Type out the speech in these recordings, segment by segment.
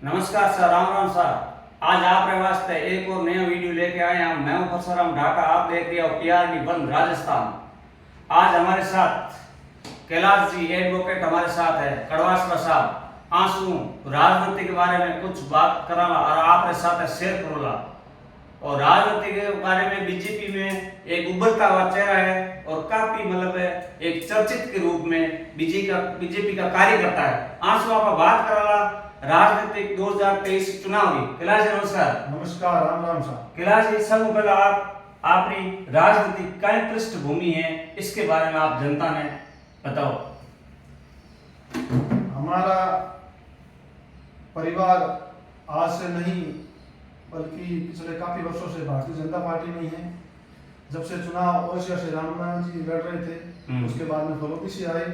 नमस्कार sir, Ram Ram sir. आज आपके वास्ते एक और नया वीडियो लेके आए हैं। मैं हूं परसुराम ढाका, आप देख रहे हो PRD 1 राजस्थान। आज हमारे साथ कैलाश जी एडवोकेट हमारे साथ है, कड़वासरा साहब। आंसू राजनीति के बारे में कुछ बात कराला और आपके साथ शेयर करूला। और राजनीति के बारे में बीजेपी में एक उभरता हुआ चेहरा है और काफी मतलब एक चर्चित के रूप में बीजेपी का कार्यकर्ता है। आंसू आप बात कराला राजनीतिक 2023 चुनाव की। कैलाश जी नमस्कार। नमस्कार, राम राम साहब। कैलाश जी, सब पहले आप अपनी राजनीतिक क्या पृष्ठभूमि है, इसके बारे में आप जनता ने बताओ। हमारा परिवार आज से नहीं बल्कि पिछले काफी वर्षों से भारतीय जनता पार्टी में ही है। जब से चुनाव ओसिया से रामनाथ जी लड़ रहे थे, उसके बाद में फलोदी से आए,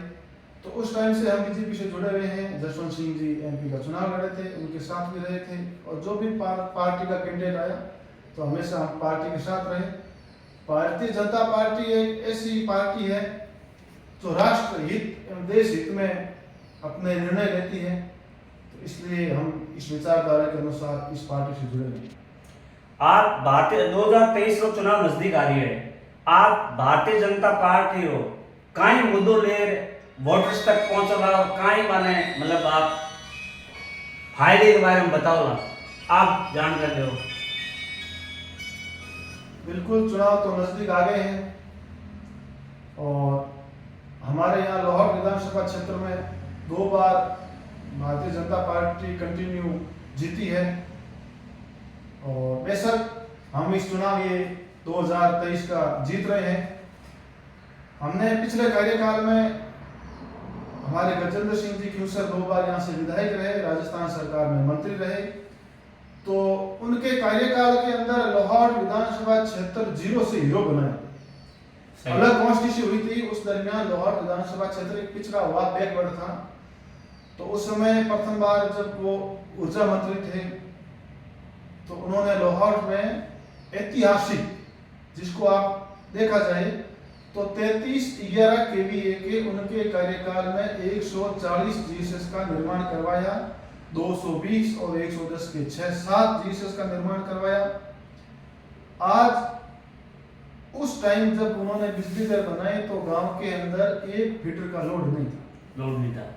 तो उस टाइम से हम बीजेपी से जुड़े हुए हैं। जसवंत सिंह जी MP का चुनाव लड़े थे, उनके साथ भी रहे थे, और जो भी पार्टी का कैंडिडेट आया तो हमेशा हम पार्टी के साथ रहे। भारतीय जनता पार्टी एक ऐसी पार्टी है जो राष्ट्र हित एवं देश हित में अपने निर्णय लेती है, तो इसलिए हम इस विचारधारा के अनुसार इस पार्टी से जुड़े हैं। आप भारतीय 2023 रो चुनाव नजदीक आ रही है, आप भारतीय जनता पार्टी हो कई मुद्दों ले वोटर्स तक पहुंचला और कई माने मतलब आप फायदे के बारे में बताओ ना, आप जानकारी दो। बिल्कुल, चुनाव तो नजदीक आ गए हैं और हमारे यहाँ लाहौर विधानसभा क्षेत्र में 2 बार भारतीय जनता पार्टी कंटिन्यू जीती है। और बेशक हम इस चुनाव ये 2023 का जीत रहे हैं। हमने पिछले कार्यकाल में हमारे गजेंद्र सिंह जी क्यूसर 2 बार यहाँ से विधायक रहे, राजस्थान सरकार में मंत्री रहे, तो उनके कार्यकाल के अंदर लाहौर विधानसभा क्षेत्र 0 से हीरो बनाया। अलग कॉन्स्टिट्यूशन हुई थी, उस दरमियान लाहौर विधानसभा क्षेत्र एक पिछड़ा हुआ बैकवर्ड था। तो उस समय प्रथम बार जब वो ऊर्जा मंत्री थे तो उन्होंने लाहौर में ऐतिहासिक, जिसको आप देखा जाए तो 3311 KVA के उनके कार्यकाल में 140 GSS का निर्माण करवाया, 220 और 110 के 6-7 GSS का निर्माण करवाया। आज उस टाइम जब उन्होंने बिजली घर बनाए तो गांव के अंदर 1 फीटर का लोड नहीं था,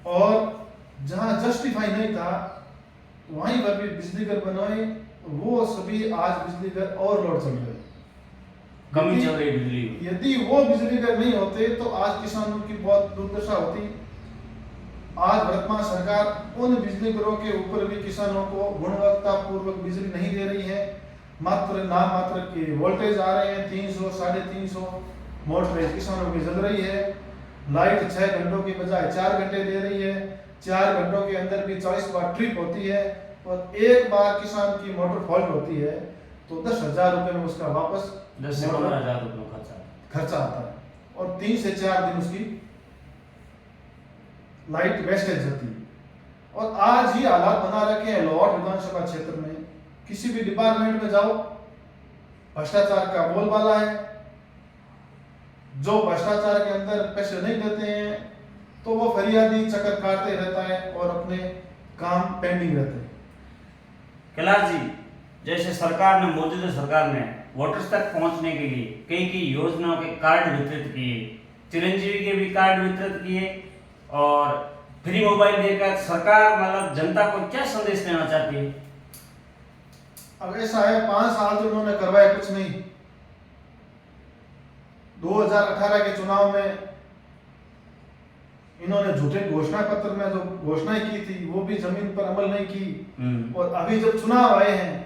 और जहां जस्टिफाई नहीं था वहीं पर भी बिजली घर बनाए, वो सभी आज बिजली घर और लोड चल रहे। कमी चल रही बिजली। यदि वो बिजली घर नहीं होते तो आज किसानों की बहुत दुर्दशा होती। आज वर्तमान सरकार उन बिजली घरों के ऊपर भी किसानों को गुणवत्ता पूर्वक बिजली नहीं दे रही है। मात्र नाम मात्र के वोल्टेज आ रहे हैं, 300 350 मोटरें किसानों की जल रही है। लाइट 6 घंटों की बजाय 4 घंटे दे रही है। 4 घंटों के अंदर भी 40 बार ट्रिप होती है, और एक बार किसान की मोटर फॉल्ट होती है तो 10,000 रुपए में उसका वापस 10 से 15,000 रुपये खर्चा आता है, और 3 से 4 दिन उसकी लाइट वेस्टेज जाती है। और आज ही हालात बना रखे हैं लाहौर विधानसभा क्षेत्र में। किसी भी डिपार्टमेंट में जाओ, भ्रष्टाचार का बोलबाला है। जो भ्रष्टाचार के अंदर पैसे नहीं देते हैं तो वो फरियादी चक्कर काटते रहता है और अपने काम पेंडिंग रहते हैं। कैलाश जी, जैसे सरकार ने, मौजूदा सरकार ने वोटर्स तक पहुंचने के लिए कई योजनाओं के कार्ड वितरित किए, चिरंजीवी के भी कार्ड वितरित किए, और फ्री मोबाइल देकर सरकार मतलब जनता को क्या संदेश देना चाहती है? अब ऐसा है, 5 साल तो उन्होंने करवाया कुछ नहीं। 2018 के चुनाव में इन्होंने झूठे घोषणा पत्र में जो घोषणाएं की थी वो भी जमीन पर अमल नहीं की। और अभी जब चुनाव आए हैं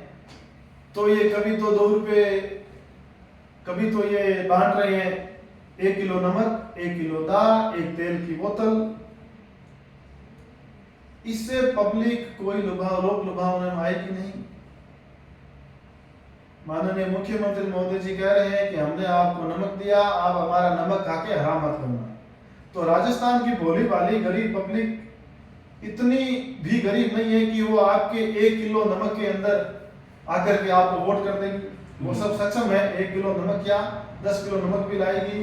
तो ये कभी तो 2 रुपए, कभी तो ये बांट रहे हैं 1 किलो नमक, 1 किलो दाल, 1 तेल की बोतल। इससे पब्लिक कोई लोक लुभावने में आएगी नहीं। माननीय मुख्यमंत्री महोदय जी कह रहे हैं कि हमने आपको नमक दिया, आप हमारा नमक खा के हराम मत करना। तो राजस्थान की भोली भाली गरीब पब्लिक इतनी भी गरीब नहीं है कि वो आपके 1 किलो नमक के अंदर आकर के आपको वोट कर देगी। वो सब सक्षम है 1 किलो नमक क्या 10 किलो नमक भी लाएगी,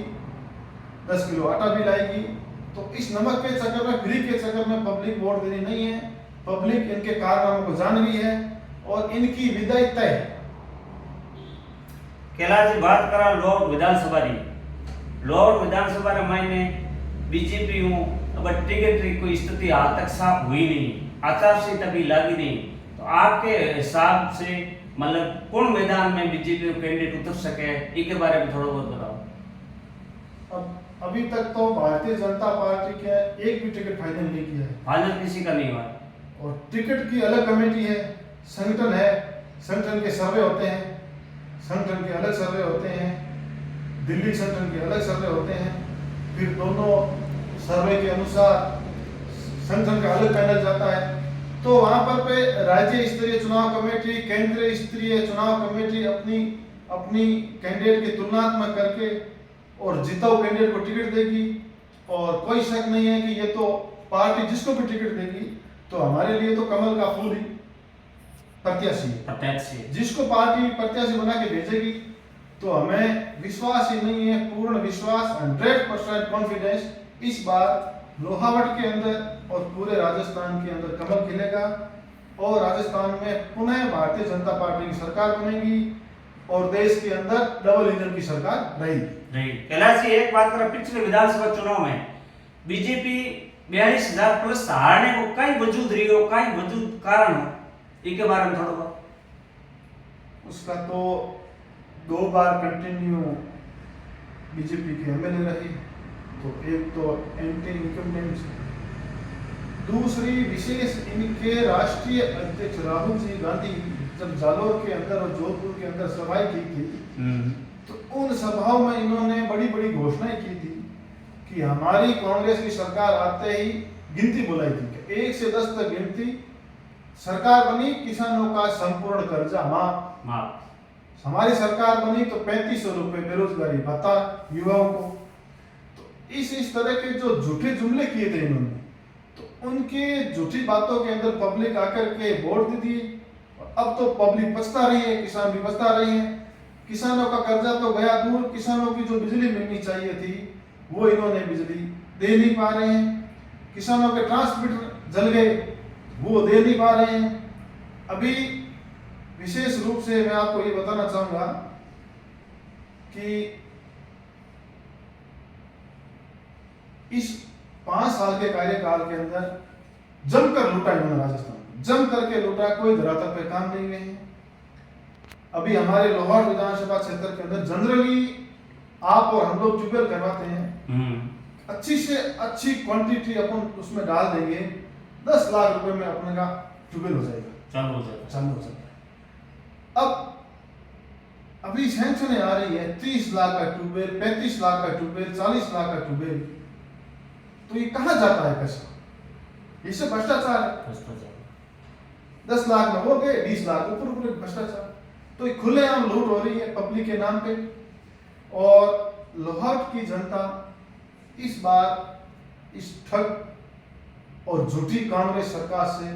10 किलो आटा भी लाएगी। तो इस नमक के चक्कर में, फ्री के चक्कर में पब्लिक वोट देनी नहीं है। पब्लिक इनके कारनामों को जान गई है और इनकी विदाई तय है। कैलाश जी बात करा लोड विधानसभा री, लोड विधानसभा रे मायने बीजेपी हूँ अब टिकट री कोई स्थिति हाल तक साफ हुई नहीं, आचार संहिता भी लागी नहीं, तो आपके हिसाब से मतलब कौन मैदान में बीजेपी कैंडिडेट उतर सके, इसके बारे में थोड़ा बहुत बताओ। अब अभी तक तो भारतीय जनता पार्टी के एक भी टिकट फाइनल नहीं किया है, फाइनल किसी का नहीं हुआ, और टिकट की अलग कमेटी है, संगठन है, संगठन के सर्वे होते हैं, संगठन के अलग सर्वे होते हैं, दिल्ली संगठन के अलग सर्वे होते हैं, फिर दोनों सर्वे के अनुसार संगठन का अलग पैनल जाता है, तो वहां पर पे राज्य स्तरीय चुनाव कमेटी, केंद्रीय स्तरीय चुनाव कमेटी अपनी अपनी कैंडिडेट की तुलनात्मक करके और जीता हुआ कैंडिडेट को टिकट देगी। और कोई शक नहीं है कि ये तो पार्टी जिसको भी टिकट देगी तो हमारे लिए तो कमल का फूल ही प्रत्याशी है। जिसको पार्टी प्रत्याशी बना के भेजेगी तो हमें विश्वास ही नहीं है, पूर्ण विश्वास 100% कॉन्फिडेंस इस बार लोहावट के अंदर और पूरे राजस्थान के अंदर कमल खिलेगा और राजस्थान में पुनः भारतीय जनता पार्टी की सरकार बनेगी और देश के अंदर डबल इंजन की सरकार रहेगी। कैलाश जी एक बात करें, पिछले विधानसभा चुनाव में बीजेपी 42,000 प्लस हारने को कई वजूद रही हो, कई वजूद कारण हो, इसके बारे में थोड़ा बहुत। उसका तो 2 बार कंटिन्यू बीजेपी के एमएलए रही, तो एक तो एंटी इनकम्बेंस, दूसरी विशेष इनके राष्ट्रीय अध्यक्ष राहुल जी गांधी जब जालोर के अंदर और जोधपुर के अंदर सभाएं की थी तो उन सभाओं में इन्होंने बड़ी बड़ी घोषणाएं की थी कि हमारी कांग्रेस की सरकार आते ही गिनती बुलाई थी कि 1 से 10 तक गिनती, सरकार बनी किसानों का संपूर्ण कर्जा माफ, हमारी सरकार बनी तो 3500 रुपए बेरोजगारी भत्ता युवाओं को। तो इस तरह के जो झूठे जुमले किए थे इन्होंने, तो उनके झूठी बातों के अंदर पब्लिक आकर के वोट दे दिए। अब तो पब्लिक बचता रही है, किसान भी बचता रहे हैं, किसानों का कर्जा तो गया दूर, किसानों की जो बिजली मिलनी चाहिए थी वो इन्होंने बिजली दे नहीं पा रहे हैं, किसानों के ट्रांसमीटर जल गए वो दे नहीं पा रहे हैं। अभी विशेष रूप से मैं आपको ये बताना चाहूंगा कि इस 5 साल के कार्यकाल के अंदर जमकर लूटा इन्होंने राजस्थान, जम करके लूटा, कोई धरातल पे काम नहीं गए हैं। अभी हमारे लोहार विधानसभा क्षेत्र के अंदर जनरली आप और हम लोग ट्यूबवेल करवाते हैं, अच्छी से अच्छी क्वांटिटी अपन उसमें डाल देंगे, 10 लाख रुपए में अपने का ट्यूबवेल हो जाएगा, चालू हो जाएगा। अब अभी सैंक्शन आ रही है 30 लाख का ट्यूबवेल, 35 लाख का ट्यूबवेल, 40 लाख का ट्यूबवेल, तो ये कहां जाता है पैसा? इससे भ्रष्टाचार है। 10 लाख में हो गए, 20 लाख ऊपर भ्रष्टाचार, तो ये खुलेआम लूट हो रही है पब्लिक के नाम पे। और लोहाट की जनता इस बार इस ठग और झूठी कांग्रेस सरकार से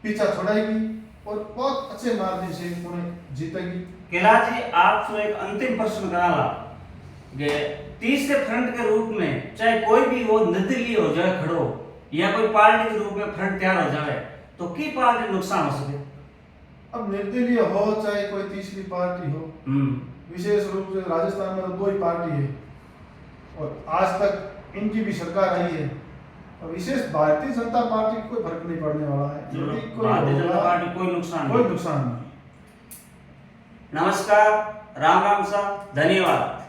पीछा छुड़ाएगी और बहुत अच्छे मार्जिन से उन्हें जीतेगी। कैलाश जी आपसे एक अंतिम प्रश्न कराला कि तीसरे फ्रंट के रूप में चाहे कोई भी हो, निर्दलीय हो जाए खड़ो या कोई पार्टी के रूप में फ्रंट तैयार हो जाए तो की पार्टी नुकसान हो सके? अब निर्दलीय हो चाहे कोई तीसरी पार्टी हो, विशेष रूप से राजस्थान में तो 2 ही पार्टी है और आज तक इनकी भी सरकार आई है, और विशेष भारतीय जनता पार्टी को कोई फर्क नहीं पड़ने वाला है। भारतीय जनता पार्टी कोई नुकसान नहीं। नमस्कार, राम राम साहब, धन्यवाद।